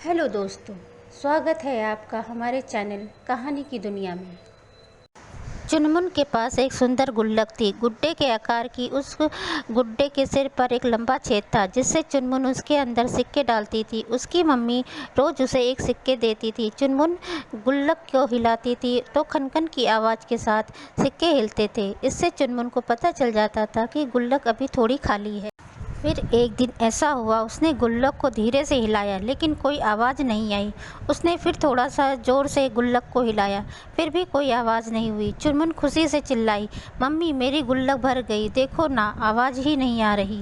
Hello दोस्तों, स्वागत है आपका हमारे चैनल कहानी की दुनिया में। चुनमुन के पास एक सुंदर गुल्लक थी। गुड्डे के आकार की उस गुड्डे के सिर पर एक लंबा छेद था जिससे चुनमुन उसके अंदर सिक्के डालती थी। उसकी मम्मी रोज उसे एक सिक्के देती थी। चुनमुन गुल्लक को हिलाती थी तो खनखन की आवाज़ के साथ सिक्के हिलते थे। इससे चुनमुन को पता चल जाता था कि गुल्लक अभी थोड़ी खाली है। फिर एक दिन ऐसा हुआ, उसने गुल्लक को धीरे से हिलाया लेकिन कोई आवाज़ नहीं आई। उसने फिर थोड़ा सा ज़ोर से गुल्लक को हिलाया, फिर भी कोई आवाज़ नहीं हुई। चुनमुन खुशी से चिल्लाई, मम्मी मेरी गुल्लक भर गई, देखो ना आवाज़ ही नहीं आ रही।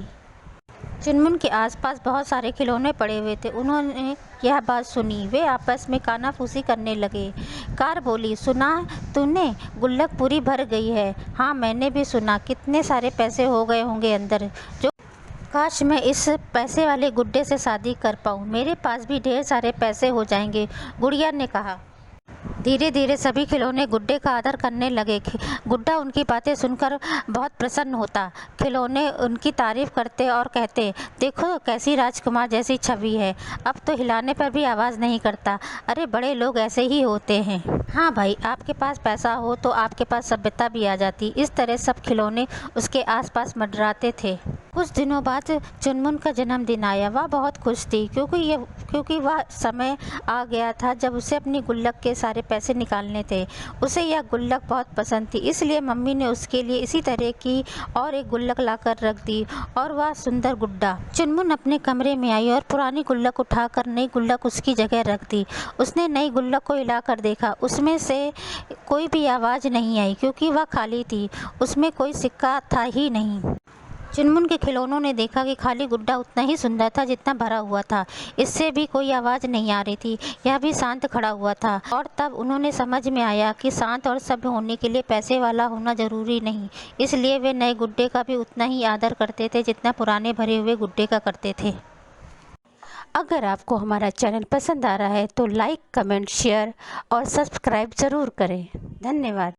चुनमुन के आसपास बहुत सारे खिलौने पड़े हुए थे। उन्होंने यह बात सुनी, वे आपस में कानाफूसी करने लगे। कार बोली, सुना तूने, गुल्लक पूरी भर गई है। हाँ मैंने भी सुना, कितने सारे पैसे हो गए होंगे अंदर। जो काश मैं इस पैसे वाले गुड्डे से शादी कर पाऊँ, मेरे पास भी ढेर सारे पैसे हो जाएंगे, गुड़िया ने कहा। धीरे धीरे सभी खिलौने गुड्डे का आदर करने लगे। गुड्डा उनकी बातें सुनकर बहुत प्रसन्न होता। खिलौने उनकी तारीफ करते और कहते, देखो कैसी राजकुमार जैसी छवि है, अब तो हिलाने पर भी आवाज़ नहीं करता। अरे बड़े लोग ऐसे ही होते हैं। हाँ भाई, आपके पास पैसा हो तो आपके पास सभ्यता भी आ जाती। इस तरह सब खिलौने उसके आसपास मंडराते थे। कुछ दिनों बाद चुनमुन का जन्मदिन आया। वह बहुत खुश थी क्योंकि वह समय आ गया था जब उसे अपनी गुल्लक के सारे पैसे निकालने थे। उसे यह गुल्लक बहुत पसंद थी, इसलिए मम्मी ने उसके लिए इसी तरह की और एक गुल्लक लाकर रख दी, और वह सुंदर गुड्डा। चुनमुन अपने कमरे में आई और पुरानी गुल्लक उठाकर नई गुल्लक उसकी जगह रख दी। उसने नई गुल्लक को हिलाकर देखा, उसमें से कोई भी आवाज़ नहीं आई क्योंकि वह खाली थी, उसमें कोई सिक्का था ही नहीं। चुनमुन के खिलौनों ने देखा कि खाली गुड्डा उतना ही सुंदर था जितना भरा हुआ था। इससे भी कोई आवाज़ नहीं आ रही थी, यह भी शांत खड़ा हुआ था। और तब उन्होंने समझ में आया कि शांत और सभ्य होने के लिए पैसे वाला होना ज़रूरी नहीं। इसलिए वे नए गुड्डे का भी उतना ही आदर करते थे जितना पुराने भरे हुए गुड्डे का करते थे। अगर आपको हमारा चैनल पसंद आ रहा है तो लाइक, कमेंट, शेयर और सब्सक्राइब ज़रूर करें। धन्यवाद।